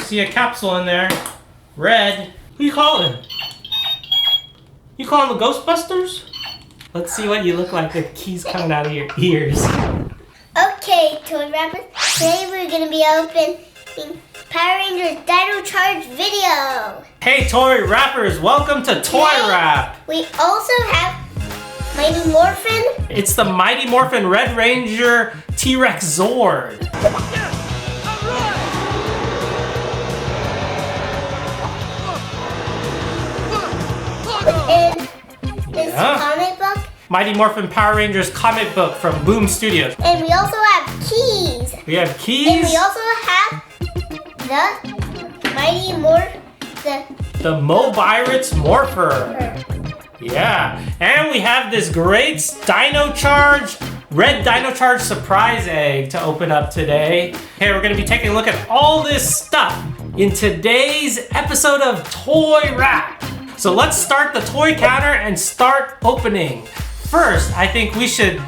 see a capsule in there. Red. Who you calling? You calling the Ghostbusters? Let's see what you look like with keys coming out of your ears. Okay, ToyRap. Today we're gonna be opening Power Rangers Dino Charge video. Hey Toy Rappers, welcome to ToyRap. We also have Mighty Morphin. It's the Mighty Morphin Red Ranger T-Rex Zord. And this comic book. Mighty Morphin Power Rangers comic book from Boom Studios. And we also have keys. We have keys. And we also have the Mighty the Mo-Pirates Morpher. Yeah, and we have this great Red Dino Charge surprise egg to open up today. Okay, we're gonna be taking a look at all this stuff in today's episode of ToyRap. So let's start the toy counter and start opening. First, I think we should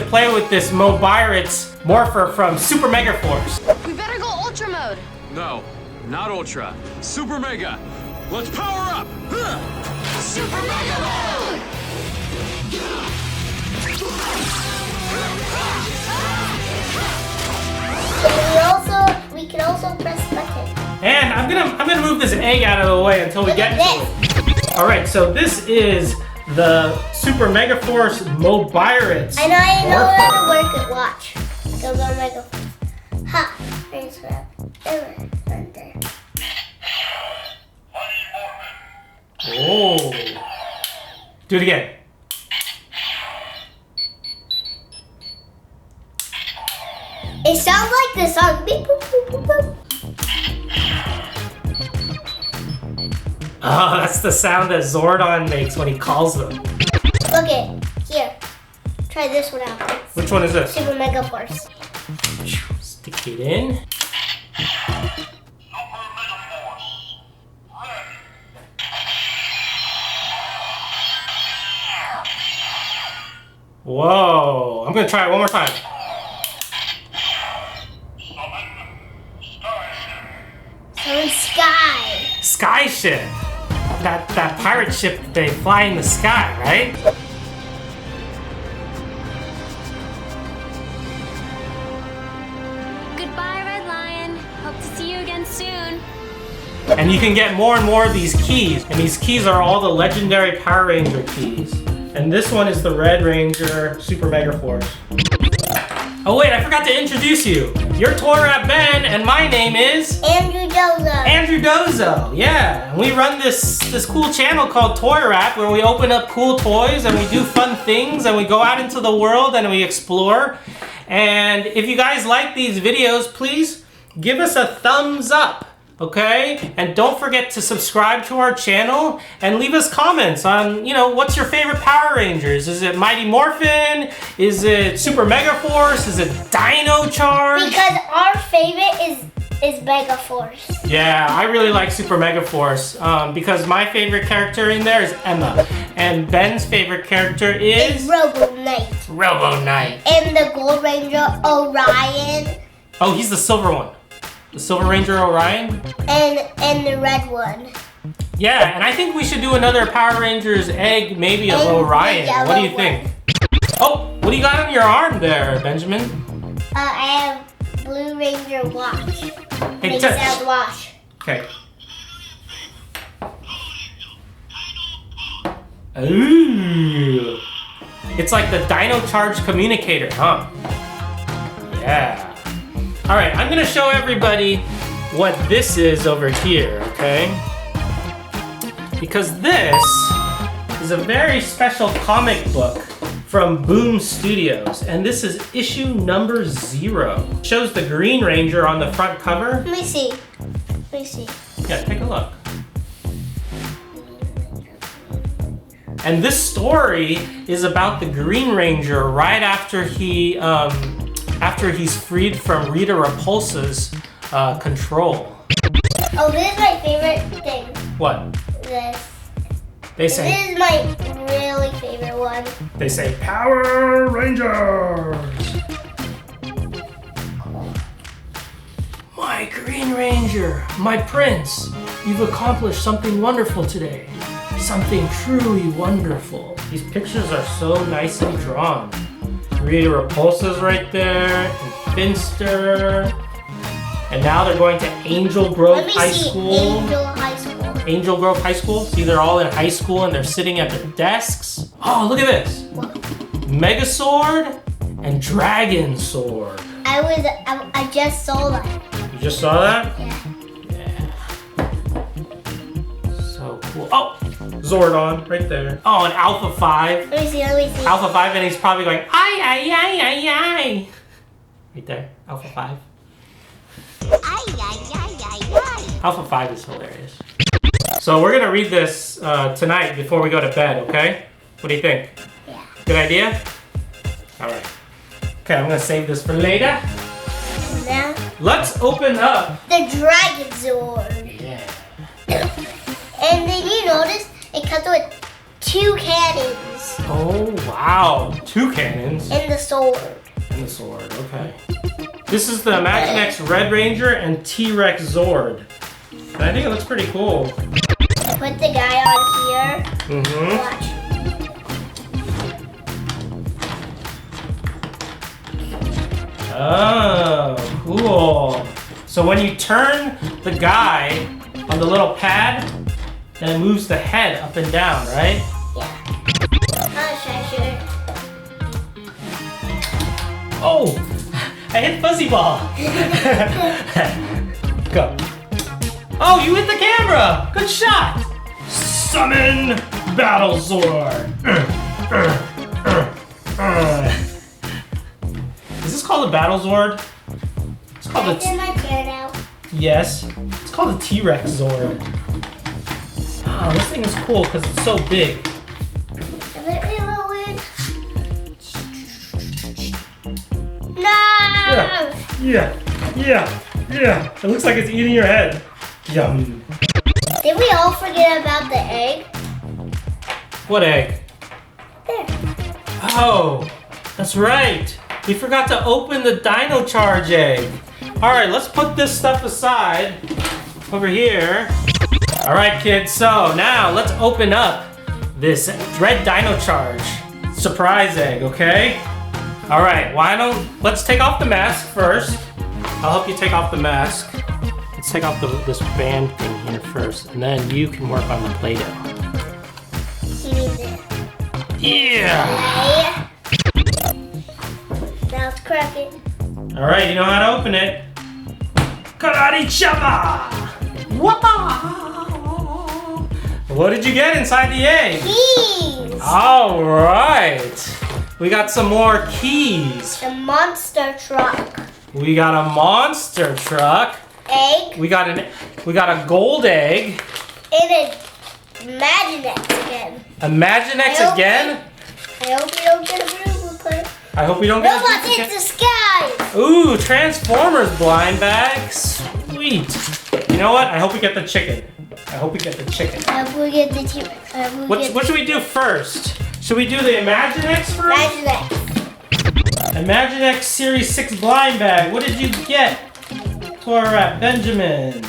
play with this Mo-Pirates Morpher from Super Megaforce. We better go Ultra mode. No, not Ultra. Super Mega. Let's power up. Super Mega mode. We can also press button. And I'm gonna move this egg out of the way until we get to it. All right, so this is the Super Megaforce Mo-Pirates. I know how to work it. Watch. Go Megaforce. Ha! There's that. There. Oh. Do it again. It sounds like the song. Beep, boop, boop, boop, boop. Oh, that's the sound that Zordon makes when he calls them. Look it. Here. Try this one out. Which one is this? Super Megaforce. Stick it in. Whoa. I'm going to try it one more time. Summon Sky. Sky ship. That pirate ship, they fly in the sky, right? Goodbye, Red Lion. Hope to see you again soon. And you can get more and more of these keys. And these keys are all the legendary Power Ranger keys. And this one is the Red Ranger Super Megaforce. Oh wait, I forgot to introduce you. You're ToyRap Ben, and my name is Andrew Dozo. Andrew Dozo, yeah. And we run this cool channel called ToyRap where we open up cool toys and we do fun things and we go out into the world and we explore. And if you guys like these videos, please give us a thumbs up. Okay? And don't forget to subscribe to our channel and leave us comments on, what's your favorite Power Rangers? Is it Mighty Morphin? Is it Super Megaforce? Is it Dino Charge? Because our favorite is Megaforce. Yeah, I really like Super Megaforce because my favorite character in there is Emma. And Ben's favorite character is Robo Knight. Robo Knight. And the Gold Ranger Orion. Oh, he's the silver one. The Silver Ranger Orion? And the red one. Yeah, and I think we should do another Power Rangers egg, maybe of Orion. What do you think? Oh, what do you got on your arm there, Benjamin? I have Blue Ranger watch. Hey, Make touch. sound watch. Okay. Ooh. It's like the Dino Charge communicator, huh? Yeah. All right, I'm gonna show everybody what this is over here, okay? Because this is a very special comic book from Boom Studios, and this is issue number 0. It shows the Green Ranger on the front cover. Let me see. Yeah, take a look. And this story is about the Green Ranger right after he's freed from Rita Repulsa's control. Oh, this is my favorite thing. What? This. This is my really favorite one. They say Power Rangers. My Green Ranger, my prince, you've accomplished something wonderful today. Something truly wonderful. These pictures are so nicely drawn. Rita Repulsa's right there, and Finster. And now they're going to Angel Grove High School. Angel Grove High School. See, they're all in high school and they're sitting at their desks. Oh, look at this. What? Megazord and Dragon Sword. I just saw that. You just saw that? Yeah. So cool. Oh, Zordon right there. Oh, and Alpha 5. Let me see. Alpha 5, and he's probably going, ay, ay, ay, ay, ay. Right there, Alpha 5. Alpha 5 is hilarious. So we're gonna read this tonight before we go to bed, okay? What do you think? Yeah. Good idea? All right. Okay, I'm gonna save this for later. Now, Let's open up. the Dragon Zord. Yeah. And then you notice it comes with 2 cannons Oh, wow. 2 cannons. and the sword. And the sword, okay. This is the Imaginext Red Ranger and T-Rex Zord. And I think it looks pretty cool. Put the guy on here. Mm-hmm. Watch. Oh, cool. So when you turn the guy on the little pad, then it moves the head up and down, right? Yeah. Oh, sure. Oh, I hit Fuzzy Ball. Go. Oh, you hit the camera. Good shot. Summon Battle Zord. Is this called a Battle Zord? It's called I did my turn out. Yes. It's called a T-Rex Zord. Oh, this thing is cool because it's so big. Let me roll it. No! Yeah. It looks like it's eating your head. Yum. Did we all forget about the egg? What egg? There. Oh, that's right. We forgot to open the Dino Charge egg. All right, let's put this stuff aside over here. All right, kids, so now let's open up this red Dino Charge surprise egg, okay? All right, let's take off the mask first. I'll help you take off the mask. Let's take off this band thing here first, and then you can work on the Play-Doh. You need it. Yeah! Now it's cracking. All right, you know how to open it. Karate chama! What did you get inside the egg? Keys! All right. We got some more keys. The monster truck. We got a monster truck. Egg. We got a gold egg. And a Imaginext again. Imaginext again? I hope you don't get a duplicate. I hope we don't get Robots a in the sky! Ooh, Transformers blind bag. Sweet. You know what? I hope we get the chicken. I hope we get the chicken. I hope we get the T-Rex. What should we do first? Should we do the Imaginext first? Imaginext. Imaginext Series 6 blind bag. What did you get? ToyRap Benjamin.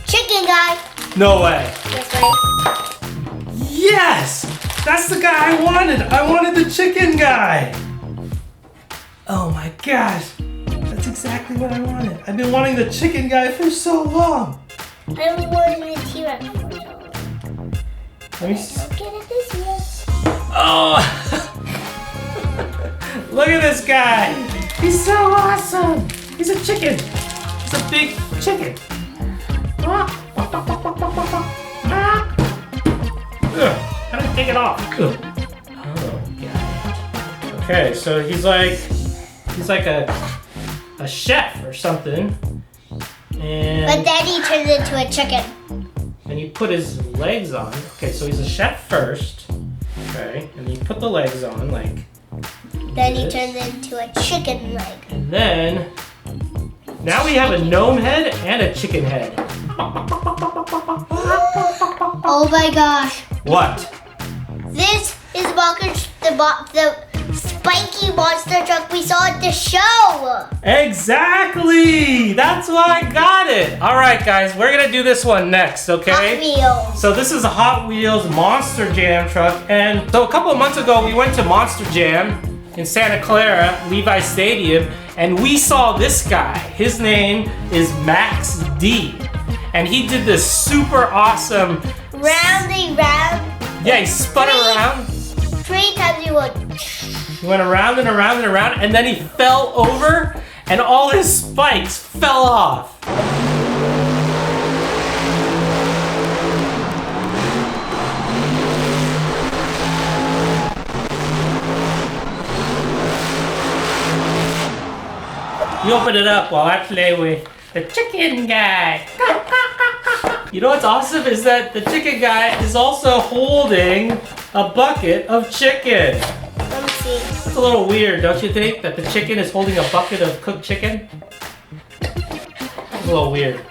Chicken guy. No way. That's right. Yes! That's the guy I wanted. I wanted the chicken guy. Oh my gosh. That's exactly what I wanted. I've been wanting the chicken guy for so long. I've been wanting the T-Rex for so long. Let me see. Don't get it this year. Oh! Look at this guy. He's so awesome. He's a chicken. He's a big chicken. How do I take it off? Oh, God. Okay, so he's like a chef or something. And But then he turns into a chicken. and you put his legs on. Okay, so he's a chef first. Okay, and you put the legs on like. Then he this. turns into a chicken leg. And then now we have a gnome head and a chicken head. Oh my gosh. What? This is the spiky monster truck we saw at the show. Exactly! That's why I got it. All right, guys, we're gonna do this one next, okay? Hot Wheels. So this is a Hot Wheels Monster Jam truck, and so a couple of months ago we went to Monster Jam in Santa Clara, Levi Stadium, and we saw this guy. His name is Max D, and he did this super awesome Round. Yeah, he spun around. 3 times he went. He went around and around and around, and then he fell over, and all his spikes fell off. You open it up while I play with the chicken guy. You know what's awesome is that the chicken guy is also holding a bucket of chicken. Let me see. It's a little weird, don't you think? That the chicken is holding a bucket of cooked chicken? It's a little weird.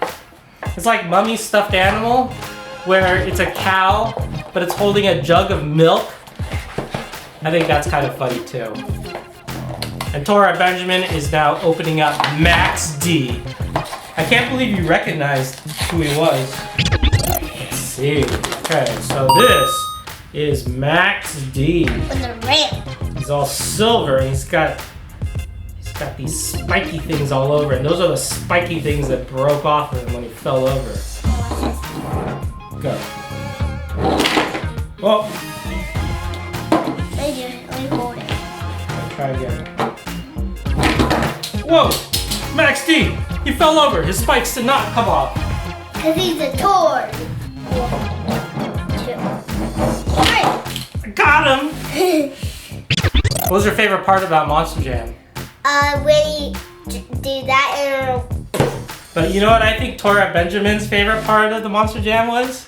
It's like Mummy's stuffed animal, where it's a cow, but it's holding a jug of milk. I think that's kind of funny too. And ToyRap Benjamin is now opening up Max D. I can't believe you recognized who he was. Let's see. Okay, so this is Max D. On the ramp. He's all silver and he's got these spiky things all over, and those are the spiky things that broke off of him when he fell over. Go. Whoa. Let me hold it. I'll try again. Whoa! Max D! He fell over. His spikes did not come off. Because he's a toy. 1, 2, 3. I got him! What was your favorite part about Monster Jam? When he do that and But you know what I think ToyRap Benjamin's favorite part of the Monster Jam was?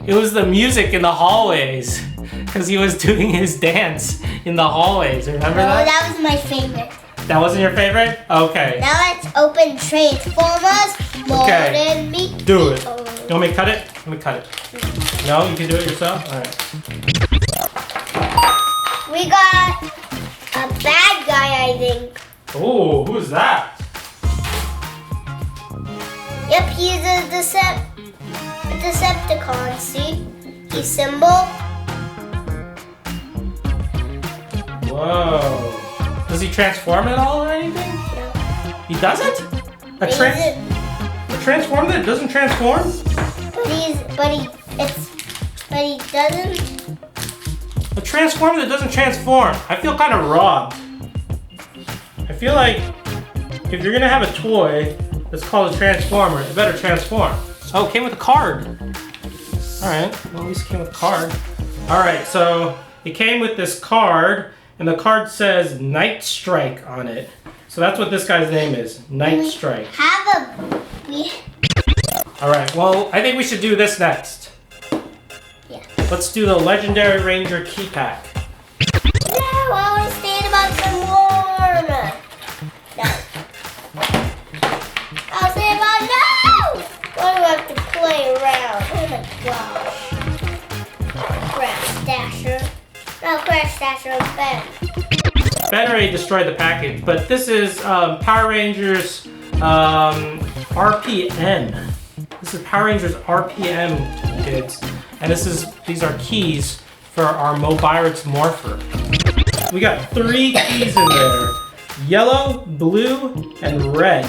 It was the music in the hallways. Because he was doing his dance in the hallways. Remember that? that was my favorite. That wasn't your favorite? Okay. Now let's open Transformers. Okay. Than me. Do it. You want me to cut it? Let me cut it. No? You can do it yourself? Alright. We got a bad guy, I think. Oh, who's that? Yep, he's a Decepticon. See? He's symbol. Whoa. Does he transform at all or anything? No. He doesn't? A transform that doesn't transform? But he doesn't. A transform that doesn't transform. I feel kind of robbed. I feel like if you're gonna have a toy that's called a transformer, it better transform. Oh, it came with a card. Alright, well at least it came with a card. Alright, so it came with this card, and the card says Night Strike on it. So that's what this guy's name is, Night Strike. Alright, well, I think we should do this next. Yeah. Let's do the Legendary Ranger key pack. No, I want to stand about some more. No. I'll stand about no. Why do I have to play around? Oh my gosh. Crash Dasher. No, Crash Dasher, Ben. Ben already destroyed the package, but this is Power Rangers RPM. This is Power Rangers RPM, kids. And these are keys for our Mobiritz Morpher. We got 3 keys in there. Yellow, blue, and red.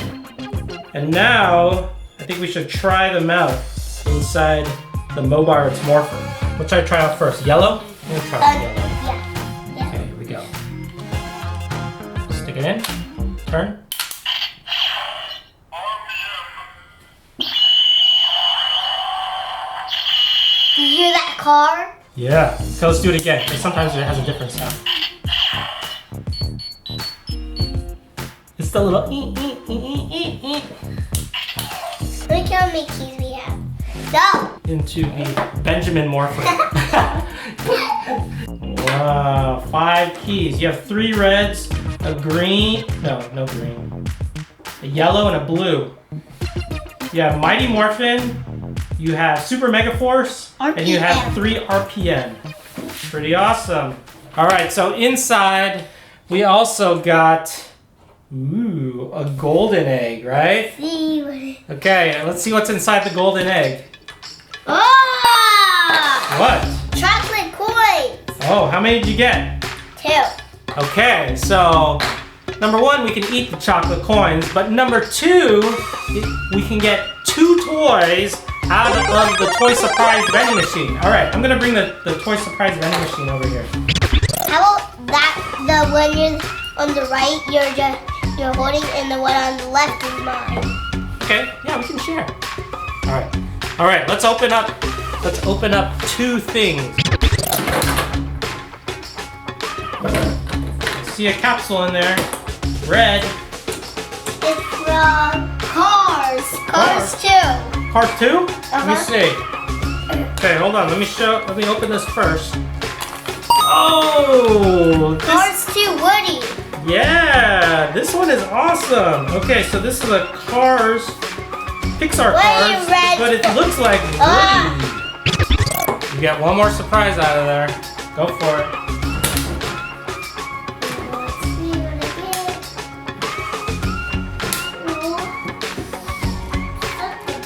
And now, I think we should try them out inside the Mobiritz Morpher. What should I try out first? Yellow? I'm gonna try out yellow. Yeah. Okay, here we go. Stick it in. Turn. Do you hear that car? Yeah. So let's do it again, because sometimes it has a different sound. It's the little Look how many keys we have. No. into the Benjamin Morpher. Wow, 5 keys. You have 3 reds, a green, no green, a yellow and a blue. You have Mighty Morphin, you have Super Megaforce, and you have 3 RPM. Pretty awesome. All right, so inside We also got, a golden egg, right? See what it... Okay, let's see what's inside the golden egg. Oh! What? Chocolate coins. Oh, how many did you get? 2. Okay, so number 1, we can eat the chocolate coins, but number 2, we can get 2 toys out of the Toy Surprise vending machine. All right, I'm gonna bring the Toy Surprise vending machine over here. How about that? The one you're on the right, you're holding, and the one on the left is mine. Okay, yeah, we can share. All right, let's open up 2 things. I see a capsule in there, red. It's from Cars. Cars 2. Part 2? Let me Uh-huh. see. Okay, hold on. Let me open this first. Oh! Cars 2 Woody. Yeah! This one is awesome. Okay, so this is a Pixar Woody Cars, red. but it looks like Woody. You got one more surprise out of there. Go for it. Let's see what I get.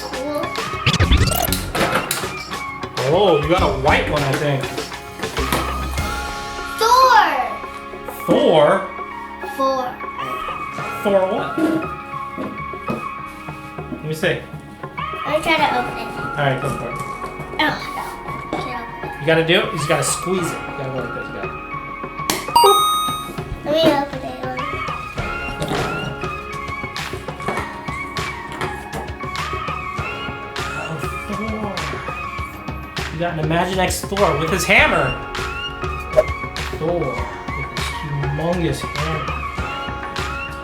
Cool. Oh, you got a white one, I think. Thor. 4? 4. 4 what? Let me see. Let me try to open it. Alright, go for it. Oh, no. Can't open You gotta do it? You just gotta squeeze it. You gotta go like this. You gotta... it. Let me open it. You got an Imaginext Thor with his hammer. Thor with his humongous hammer.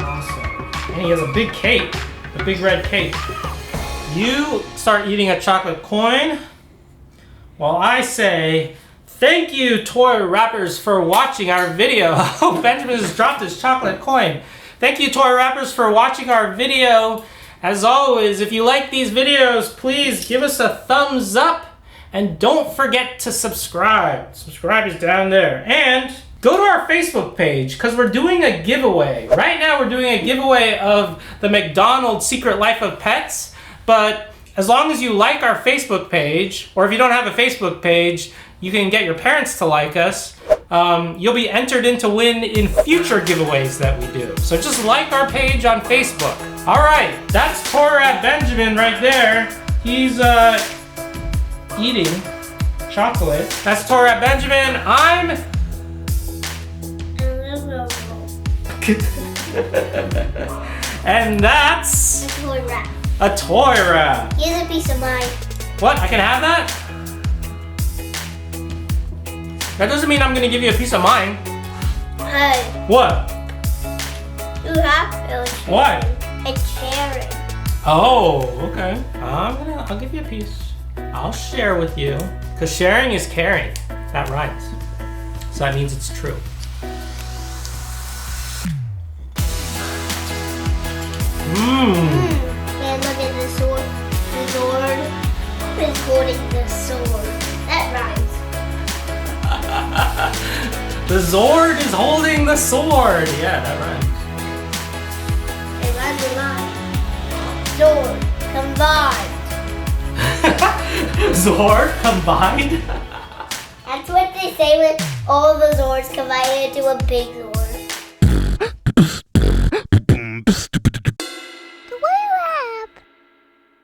Awesome. And he has a big cape, a big red cape. You start eating a chocolate coin while I say, thank you, toy wrappers, for watching our video. Oh, Benjamin has dropped his chocolate coin. Thank you, toy wrappers, for watching our video. As always, if you like these videos, please give us a thumbs up. And don't forget to subscribe. Subscribe is down there. And go to our Facebook page because we're doing a giveaway. Right now we're doing a giveaway of the McDonald's Secret Life of Pets. But as long as you like our Facebook page, or if you don't have a Facebook page, you can get your parents to like us. You'll be entered in to win in future giveaways that we do. So just like our page on Facebook. All right, that's ToyRap Benjamin right there. He's eating chocolate. That's ToyRap Benjamin. I'm... and that's... A toy wrap. a ToyRap. Here's a piece of mine. What? I can have that? That doesn't mean I'm gonna give you a piece of mine. Hey, What? you have to. What? It's sharing. Oh, okay. I'll give you a piece. I'll share with you. Because sharing is caring. That rhymes. So that means it's true. And look at the sword. The Zord is holding the sword. That rhymes. The Zord is holding the sword. Yeah, that rhymes. And underline. Zord combined. Zord combined? That's what they say when all the Zords combine into a big Zord.